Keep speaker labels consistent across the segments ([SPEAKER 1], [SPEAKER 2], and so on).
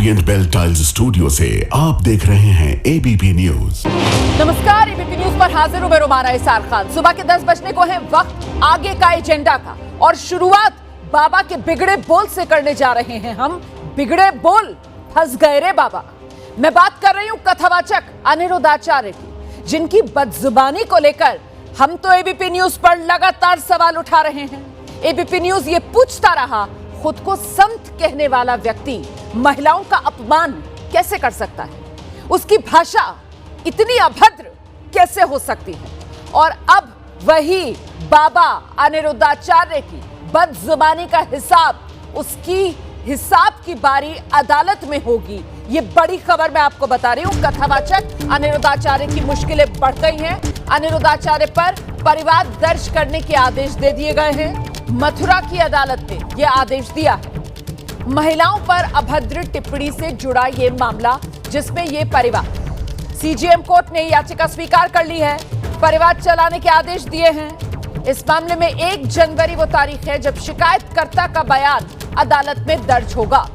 [SPEAKER 1] Orient bell tiles studio से आप देख रहे हैं एबीपी न्यूज।
[SPEAKER 2] नमस्कार, एबीपी न्यूज पर हाजिर हूं मैं रुमाना इसार खान। सुबह के 10 बजने को है वक्त आगे का एजेंडा का, और शुरुआत बाबा के बिगड़े बोल से करने जा रहे हैं हम। बिगड़े बोल, फंस गए रे बाबा। मैं बात कर रही हूं कथावाचक अनिरुद्धाचार्य की, जिनकी बदजुबानी को लेकर हम तो एबीपी न्यूज पर लगातार सवाल उठा रहे हैं। एबीपी न्यूज ये पूछता रहा, खुद को संत कहने वाला व्यक्ति महिलाओं का अपमान कैसे कर सकता है? उसकी भाषा इतनी अभद्र कैसे हो सकती है? और अब वही बाबा अनिरुद्धाचार्य की बदजुबानी का हिसाब, उसकी हिसाब की बारी अदालत में होगी। ये बड़ी खबर मैं आपको बता रही हूं। कथावाचक अनिरुद्धाचार्य की मुश्किलें बढ़ गई हैं। अनिरुद्धाचार्य पर परिवाद दर्ज करने के आदेश दे दिए गए हैं। मथुरा की अदालत ने यह आदेश दिया है। महिलाओं पर अभद्र टिप्पणी से जुड़ा यह मामला, जिसमें यह परिवाद, सीजेएम कोर्ट ने याचिका स्वीकार कर ली है, परिवाद चलाने के आदेश दिए हैं। इस मामले में 1 जनवरी वो तारीख है जब शिकायतकर्ता का बयान अदालत में दर्ज होगा।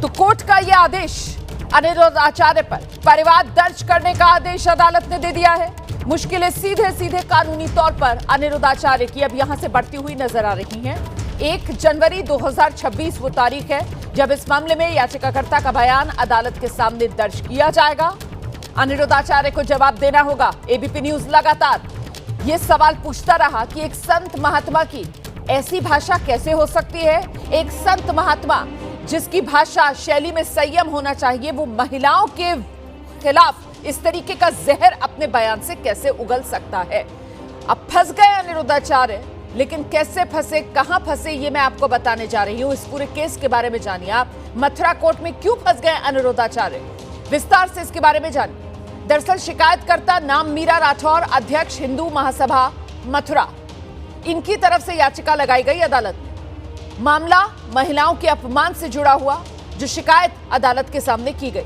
[SPEAKER 2] तो कोर्ट का यह आदेश अनिरुद्धाचार्य पर परिवाद दर्ज करने का आदेश अदालत ने दे दिया है। मुश्किलें सीधे सीधे कानूनी तौर पर अनिरुद्धाचार्य की अब यहां से बढ़ती हुई नजर आ रही हैं। 1 जनवरी 2026 वो तारीख है जब इस मामले में याचिकाकर्ता का बयान अदालत के सामने दर्ज किया जाएगा। अनिरुद्धाचार्य को जवाब देना होगा। एबीपी न्यूज लगातार ये सवाल पूछता रहा कि एक संत महात्मा की ऐसी भाषा कैसे हो सकती है? एक संत महात्मा जिसकी भाषा शैली में संयम होना चाहिए, वो महिलाओं के खिलाफ इस तरीके का जहर अपने बयान से कैसे उगल सकता है? अब फंस गए अनिरुद्धाचार्य, लेकिन कैसे फंसे, कहां फंसे, ये मैं आपको बताने जा रही हूं। इस पूरे केस के बारे में जानिए आप। मथुरा कोर्ट में क्यों फंस गए अनिरुद्धाचार्य, विस्तार से इसके बारे में जानिए। दरअसल शिकायतकर्ता नाम मीरा राठौर, अध्यक्ष हिंदू महासभा मथुरा, इनकी तरफ से याचिका लगाई गई अदालत में। मामला महिलाओं के अपमान से जुड़ा हुआ, जो शिकायत अदालत के सामने की गई।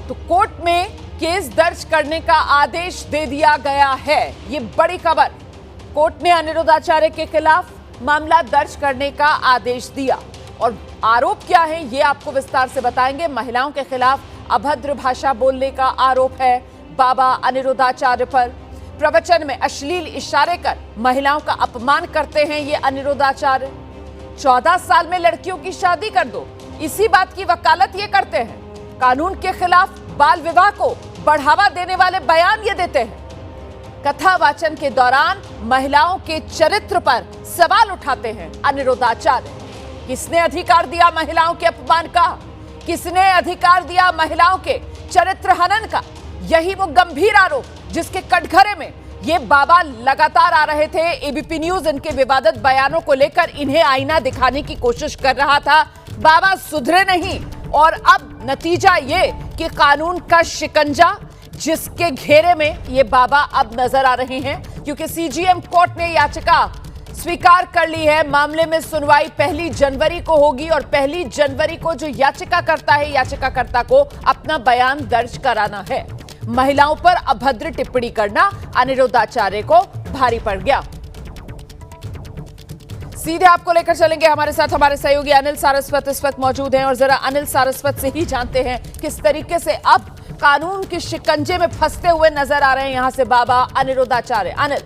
[SPEAKER 2] तो कोर्ट में केस दर्ज करने का आदेश दे दिया गया है। ये बड़ी खबर। कोर्ट ने अनिरुद्धाचार्य के खिलाफ मामला दर्ज करने का आदेश दिया, और आरोप क्या है ये आपको विस्तार से बताएंगे। महिलाओं के खिलाफ अभद्र भाषा बोलने का आरोप है बाबा अनिरुद्धाचार्य पर। प्रवचन में अश्लील इशारे कर महिलाओं का अपमान करते हैं ये अनिरुद्धाचार्य। 14 साल में लड़कियों की शादी कर दो, इसी बात की वकालत ये करते हैं। कानून के खिलाफ बाल विवाह को बढ़ावा देने वाले बयान ये देते हैं। कथा वाचन के दौरान महिलाओं के चरित्र पर सवाल उठाते हैं अनिरुद्धाचार्य। किसने अधिकार दिया महिलाओं के अपमान का? किसने अधिकार दिया महिलाओं के चरित्र हनन का? यही वो गंभीर आरोप जिसके कटघरे में ये बाबा लगातार आ रहे थे। एबीपी न्यूज इनके विवादित बयानों को लेकर इन्हें आईना दिखाने की कोशिश कर रहा था। बाबा सुधरे नहीं, और अब नतीजा ये कि कानून का शिकंजा जिसके घेरे में ये बाबा अब नजर आ रहे हैं, क्योंकि सीजेएम कोर्ट ने याचिका स्वीकार कर ली है। मामले में सुनवाई 1 जनवरी को होगी, और 1 जनवरी को जो याचिका करता है, याचिकाकर्ता को अपना बयान दर्ज कराना है। महिलाओं पर अभद्र टिप्पणी करना अनिरुद्धाचार्य को भारी पड़ गया। सीधे आपको लेकर चलेंगे, हमारे साथ हमारे सहयोगी अनिल सारस्वत इस वक्त मौजूद हैं, और जरा अनिल सारस्वत से ही जानते हैं किस तरीके से अब कानून के शिकंजे में फंसते हुए नजर आ रहे हैं यहां से बाबा अनिरुद्धाचार्य। अनिल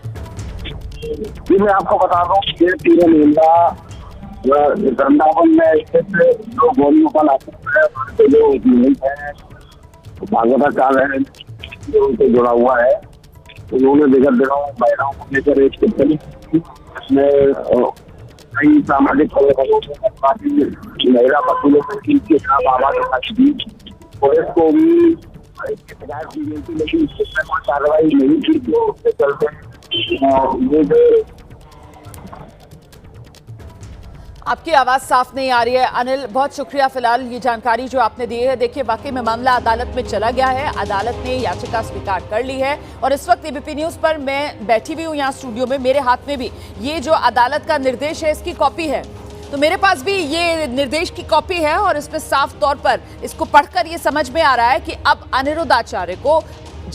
[SPEAKER 3] जी, मैं आपको बता दूं कि तीनों महिला वृंदावन में स्थित जो गोलियों का भागवताचार्य है, जो उनसे जुड़ा हुआ है, उन्होंने विगत दिनों महिलाओं को लेकर एक टिप्पणी, इसमें कई सामाजिक महिला वसूलों के खिलाफ आवाज उठाई थी। पुलिस को भी शिकायत की गई थी, लेकिन इस पर कोई कार्रवाई नहीं की थी। उसके चलते
[SPEAKER 2] आपकी आवाज साफ नहीं आ रही है अनिल। बहुत शुक्रिया फिलहाल ये जानकारी जो आपने दी है। देखिए, वाकई में मामला अदालत में चला गया है, अदालत ने याचिका स्वीकार कर ली है, और इस वक्त एबीपी न्यूज पर मैं बैठी हुई हूँ यहाँ स्टूडियो में। मेरे हाथ में भी ये जो अदालत का निर्देश है, इसकी कॉपी है। तो मेरे पास भी ये निर्देश की कॉपी है, और इसमें साफ तौर पर इसको पढ़कर ये समझ में आ रहा है कि अब अनिरुद्धाचार्य को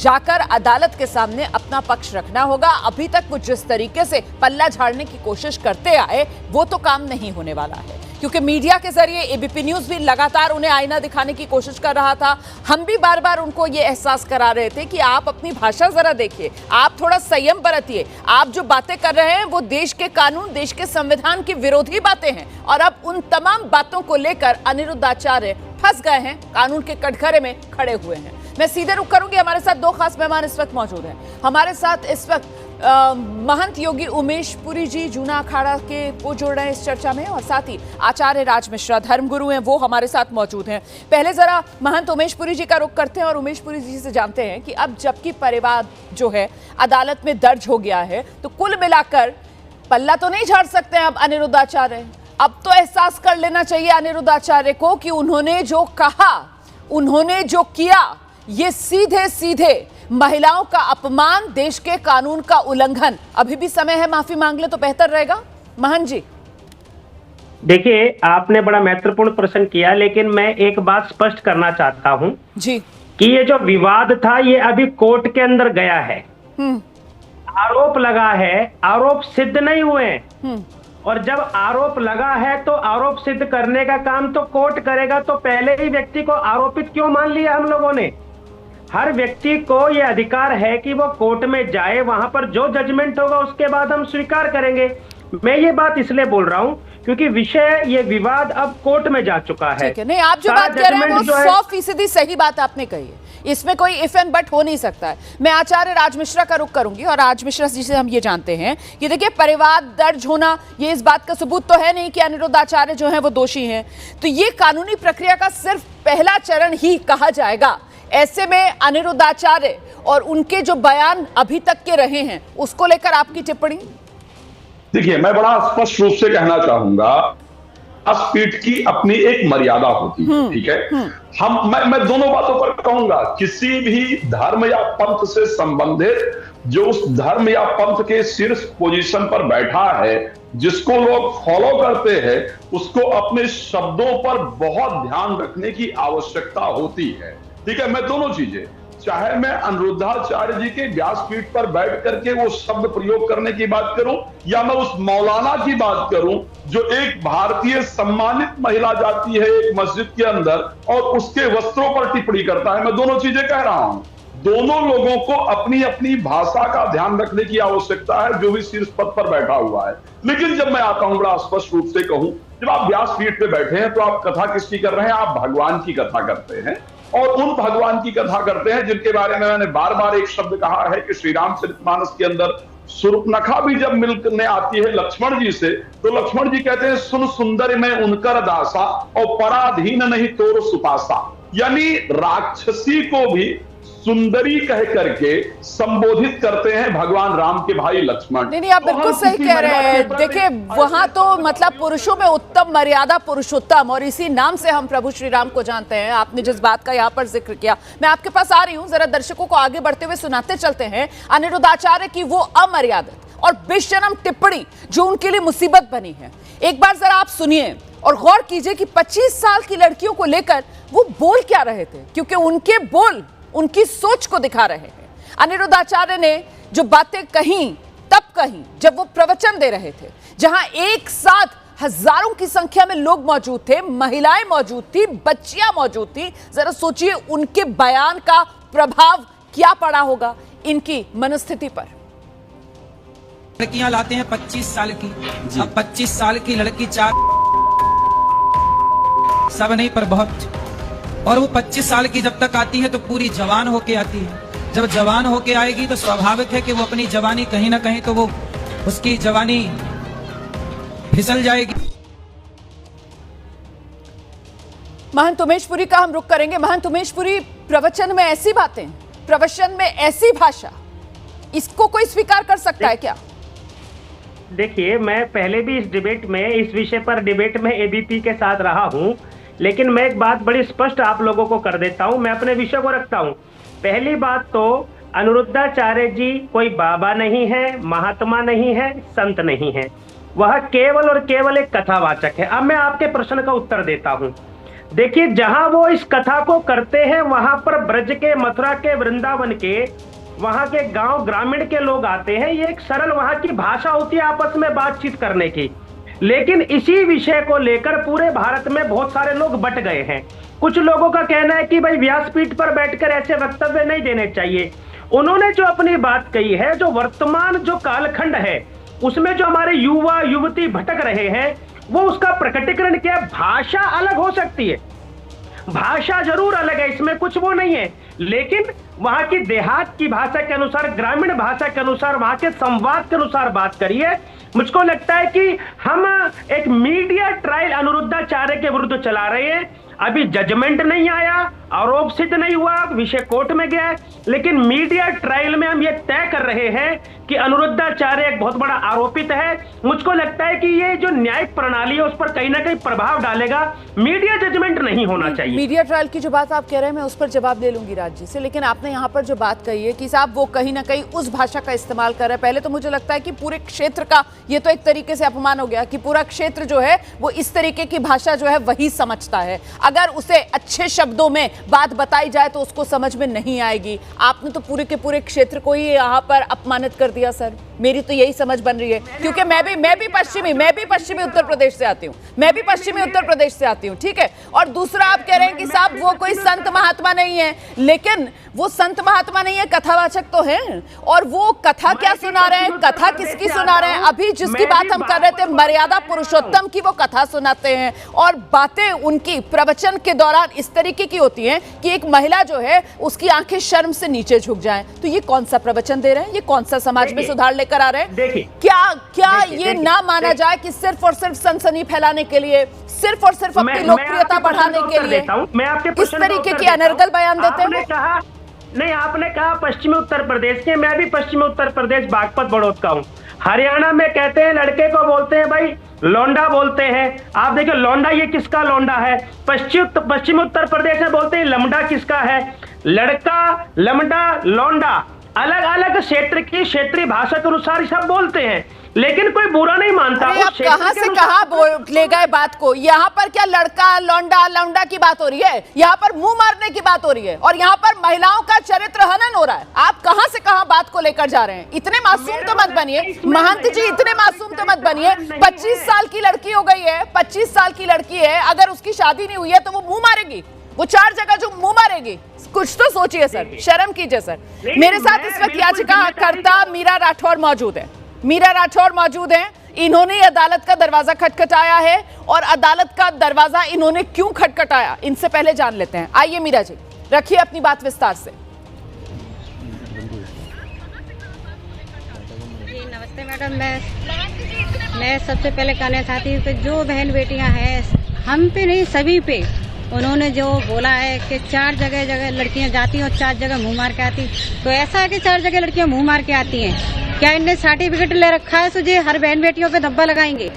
[SPEAKER 2] जाकर अदालत के सामने अपना पक्ष रखना होगा। अभी तक वो जिस तरीके से पल्ला झाड़ने की कोशिश करते आए वो तो काम नहीं होने वाला है, क्योंकि मीडिया के जरिए एबीपी न्यूज भी लगातार उन्हें आईना दिखाने की कोशिश कर रहा था। हम भी बार बार उनको ये एहसास करा रहे थे कि आप अपनी भाषा जरा देखिए, आप थोड़ा संयम बरतिए। आप जो बातें कर रहे हैं वो देश के कानून, देश के संविधान की विरोधी बातें हैं, और अब उन तमाम बातों को लेकर अनिरुद्ध आचार्य फंस गए हैं, कानून के कटघरे में खड़े हुए हैं। मैं सीधे रुख करूंगी, हमारे साथ दो खास मेहमान इस वक्त मौजूद हैं। हमारे साथ इस वक्त महंत योगी उमेश पुरी जी, जूना अखाड़ा के, वो जुड़ रहे हैं इस चर्चा में, और साथ ही आचार्य राज मिश्रा, धर्मगुरु हैं, वो हमारे साथ मौजूद हैं। पहले जरा महंत उमेश पुरी जी का रुख करते हैं और उमेश पुरी जी से जानते हैं कि अब जबकि परिवाद जो है अदालत में दर्ज हो गया है, तो कुल मिलाकर पल्ला तो नहीं झाड़ सकते हैं अब अनिरुद्ध आचार्य। अब तो एहसास कर लेना चाहिए अनिरुद्ध आचार्य को कि उन्होंने जो कहा, उन्होंने जो किया, ये सीधे सीधे महिलाओं का अपमान, देश के कानून का उल्लंघन। अभी भी समय है, माफी मांग ले तो बेहतर रहेगा। महंत जी,
[SPEAKER 4] देखिए, आपने बड़ा महत्वपूर्ण प्रश्न किया, लेकिन मैं एक बात स्पष्ट करना चाहता हूं
[SPEAKER 2] जी
[SPEAKER 4] कि ये जो विवाद था ये अभी कोर्ट के अंदर गया है। आरोप लगा है, आरोप सिद्ध नहीं हुए, और जब आरोप लगा है तो आरोप सिद्ध करने का काम तो कोर्ट करेगा। तो पहले ही व्यक्ति को आरोपित क्यों मान लिया हम लोगों ने? हर व्यक्ति को यह अधिकार है कि वो कोर्ट में जाए, वहां पर जो जजमेंट होगा उसके बाद हम स्वीकार करेंगे। मैं ये बात इसलिए बोल रहा हूं क्योंकि विषय, ये विवाद अब कोर्ट में जा चुका है।
[SPEAKER 2] ठीक है, नहीं, आप जो बात कह रहे हैं वो 100% सही बात आपने कही है, इसमें कोई इफ एंड बट हो नहीं सकता है। मैं आचार्य राज मिश्रा का रुख करूंगी, और राज मिश्रा जी से हम ये जानते हैं कि देखिए, परिवाद दर्ज होना ये इस बात का सबूत तो है नहीं कि अनिरुद्ध आचार्य जो है वो दोषी हैं, तो ये कानूनी प्रक्रिया का सिर्फ पहला चरण ही कहा जाएगा। ऐसे में अनिरुद्ध आचार्य और उनके जो बयान अभी तक के रहे हैं उसको लेकर आपकी टिप्पणी?
[SPEAKER 5] देखिए, मैं बड़ा स्पष्ट रूप से कहना चाहूंगा, व्यासपीठ की अपनी एक मर्यादा होती है, ठीक है। मैं दोनों बातों पर कहूंगा, किसी भी धर्म या पंथ से संबंधित जो उस धर्म या पंथ के शीर्ष पोजीशन पर बैठा है, जिसको लोग फॉलो करते हैं, उसको अपने शब्दों पर बहुत ध्यान रखने की आवश्यकता होती है, ठीक है। मैं दोनों चीजें, चाहे मैं अनिरुद्धाचार्य जी के व्यासपीठ पर बैठ करके वो शब्द प्रयोग करने की बात करूं, या मैं उस मौलाना की बात करूं जो एक भारतीय सम्मानित महिला जाती है एक मस्जिद के अंदर और उसके वस्त्रों पर टिप्पणी करता है, मैं दोनों चीजें कह रहा हूं। दोनों लोगों को अपनी अपनी भाषा का ध्यान रखने की आवश्यकता है, जो भी शीर्ष पद पर बैठा हुआ है। लेकिन जब मैं आता हूं, बड़ा स्पष्ट रूप से कहूं, जब आप व्यासपीठ पे बैठे हैं तो आप कथा किसकी कर रहे हैं? आप भगवान की कथा करते हैं, और उन भगवान की कथा करते हैं जिनके बारे में मैंने बार बार एक शब्द कहा है कि श्री रामचरितमानस के अंदर शूर्पणखा भी जब मिलने आती है लक्ष्मण जी से, तो लक्ष्मण जी कहते हैं, सुन सुंदर में उनकर दासा और पराधीन नहीं तोर सुपासा। यानी राक्षसी को भी सुंदरी कह करके संबोधित करते हैं भगवान राम के भाई लक्ष्मण।
[SPEAKER 2] नहीं, आप बिल्कुल सही कह रहे हैं। देखिए, वहां तो मतलब पुरुषों में उत्तम मर्यादा पुरुषोत्तम, और इसी नाम से हम प्रभु श्री राम को जानते हैं। आपने जिस बात का यहाँ पर जिक्र किया, मैं आपके पास आ रही हूँ, जरा दर्शकों को आगे बढ़ते हुए सुनाते चलते हैं अनिरुद्ध आचार्य की वो अमर्यादित और बेशरम टिप्पणी जो उनके लिए मुसीबत बनी है। एक बार जरा आप सुनिए और गौर कीजिए कि 25 साल की लड़कियों को लेकर वो बोल क्या रहे थे, क्योंकि उनके बोल उनकी सोच को दिखा रहे हैं। अनिरुद्ध आचार्य ने जो बातें कही तब कही जब वो प्रवचन दे रहे थे, जहां एक साथ हजारों की संख्या में लोग मौजूद थे, महिलाएं मौजूद थी, बच्चियां मौजूद थी। जरा सोचिए उनके बयान का प्रभाव क्या पड़ा होगा इनकी मनस्थिति पर।
[SPEAKER 6] लड़कियां लाते हैं 25 साल की, अब 25 साल की लड़की 4 सब नहीं पर बहुत, और वो 25 साल की जब तक आती है तो पूरी जवान होके आती है। जब जवान होके आएगी तो स्वाभाविक है कि वो अपनी जवानी कहीं ना कहीं तो वो उसकी जवानी फिसल जाएगी।
[SPEAKER 2] महंत उमेश पुरी का हम रुख करेंगे। महंत उमेश पुरी, प्रवचन में ऐसी बातें, प्रवचन में ऐसी भाषा, इसको कोई स्वीकार कर सकता है क्या?
[SPEAKER 4] देखिए, मैं पहले भी इस डिबेट में, इस विषय पर डिबेट में एबीपी के साथ रहा हूं, लेकिन मैं एक बात बड़ी स्पष्ट आप लोगों को कर देता हूं, मैं अपने विषय को रखता हूं। पहली बात तो अनिरुद्धाचार्य जी कोई बाबा नहीं है, महात्मा नहीं है, संत नहीं है, वह केवल और केवल एक कथावाचक है। अब मैं आपके प्रश्न का उत्तर देता हूं। देखिए, जहां वो इस कथा को करते हैं वहां पर ब्रज के, मथुरा के, वृंदावन के, वहां के गांव ग्रामीण के लोग आते हैं। ये एक सरल वहां की भाषा होती है आपस में बातचीत करने की। लेकिन इसी विषय को लेकर पूरे भारत में बहुत सारे लोग बट गए हैं। कुछ लोगों का कहना है कि भाई व्यासपीठ पर बैठकर ऐसे वक्तव्य नहीं देने चाहिए। उन्होंने जो अपनी बात कही है, जो वर्तमान जो कालखंड है उसमें जो हमारे युवा युवती भटक रहे हैं, वो उसका प्रकटीकरण क्या है। भाषा अलग हो सकती है, भाषा जरूर अलग है, इसमें कुछ वो नहीं है, लेकिन वहां की देहात की भाषा के अनुसार, ग्रामीण भाषा के अनुसार, वहां के संवाद के अनुसार बात करिए। मुझको लगता है कि हम एक मीडिया ट्रायल अनिरुद्धाचार्य के विरुद्ध चला रहे हैं। अभी जजमेंट नहीं आया, आरोप सिद्ध नहीं हुआ, विषय कोर्ट में गया है, लेकिन मीडिया ट्रायल में हम ये तय कर रहे हैं कि अनिरुद्धाचार्य एक बहुत बड़ा आरोपित है। मुझको लगता है कि ये जो न्यायिक प्रणाली है उस पर कहीं ना कहीं प्रभाव डालेगा। मीडिया जजमेंट नहीं होना चाहिए।
[SPEAKER 2] मीडिया ट्रायल की जो बात आप कह रहे हैं मैं उस पर जवाब ले लूंगी राज जी से, लेकिन आपने यहाँ पर जो बात कही है कि साहब वो कहीं ना कहीं उस भाषा का इस्तेमाल कर रहे हैं। पहले तो मुझे लगता है कि पूरे क्षेत्र का ये तो एक तरीके से अपमान हो गया कि पूरा क्षेत्र जो है वो इस तरीके की भाषा जो है वही समझता है। अगर उसे अच्छे शब्दों में बात बताई जाए तो उसको समझ में नहीं आएगी। आपने तो पूरे के पूरे क्षेत्र को ही यहाँ पर अपमानित कर दिया सर। मेरी तो यही समझ बन रही है, क्योंकि मैं भी पश्चिमी उत्तर प्रदेश से आती हूँ, मैं भी पश्चिमी उत्तर प्रदेश से आती हूँ, ठीक है। और दूसरा आप कह रहे हैं कि साहब वो कोई संत महात्मा नहीं है, लेकिन वो संत महात्मा नहीं है, कथावाचक तो है। और वो कथा क्या सुना रहे हैं, कथा किसकी सुना रहे हैं? अभी जिसकी बात हम कर रहे थे, मर्यादा पुरुषोत्तम की वो कथा सुनाते हैं, और बातें उनकी प्रवचन के दौरान इस तरीके की होती हैं कि एक महिला जो है उसकी आंखें शर्म से नीचे झुक जाएं। तो ये कौन सा प्रवचन दे रहे हैं, ये कौन सा समाज में सुधार लेकर आ रहे हैं?
[SPEAKER 4] देखिए,
[SPEAKER 2] क्या ये ना माना जाए कि सिर्फ और सिर्फ सनसनी फैलाने के लिए, सिर्फ और सिर्फ अपनी लोकप्रियता बढ़ाने के लिए इस तरीके के अनर्गल बयान देते हैं?
[SPEAKER 4] नहीं, आपने कहा पश्चिमी उत्तर प्रदेश के, मैं भी पश्चिमी उत्तर प्रदेश बागपत बड़ौद का हूँ। हरियाणा में कहते हैं लड़के को बोलते हैं भाई लौंडा बोलते हैं। आप देखिए लौंडा ये किसका लौंडा है? पश्चिमी उत्तर प्रदेश में बोलते हैं लमडा किसका है? लड़का, लमडा, लौंडा अलग अलग क्षेत्र की क्षेत्रीय भाषा के अनुसार सब बोलते हैं, लेकिन कोई बुरा नहीं मानता।
[SPEAKER 2] आप कहां से कहां ले गए बात को? यहाँ पर क्या लड़का, लौंडा, लौंडा की बात हो रही है? यहाँ पर मुंह मारने की बात हो रही है, और यहाँ पर महिलाओं का चरित्र हनन हो रहा है। आप कहां से कहां बात को लेकर जा रहे हैं? इतने मासूम तो मत बनिए महंत जी, इतने मासूम तो मत बनिए। 25 साल की लड़की हो गई है, 25 साल की लड़की है, अगर उसकी शादी नहीं हुई है तो वो मुंह मारेगी, वो 4 जगह जो मुंह मारेगी। कुछ तो सोचिए सर, शर्म कीजिए सर। मेरे साथ इस वक्त याचिकाकर्ता मीरा राठौर मौजूद है। मीरा राठौर मौजूद हैं। इन्होंने अदालत का दरवाजा खटखटाया है, और अदालत का दरवाजा इन्होंने क्यों खटखटाया इनसे पहले जान लेते हैं। आइए मीरा जी, रखिए अपनी बात विस्तार से।
[SPEAKER 7] जी नमस्ते मैडम, मैं सबसे पहले कहना चाहती हूँ कि जो बहन बेटियां हैं, हम पे नहीं सभी पे उन्होंने जो बोला है कि 4 जगह लड़कियां जाती हैं और 4 जगह मुंह मार के आती, तो ऐसा है कि 4 जगह लड़कियां मुंह मार के आती हैं, क्या इनने सर्टिफिकेट ले रखा है तो ये हर बहन बेटियों पे धब्बा लगाएंगे?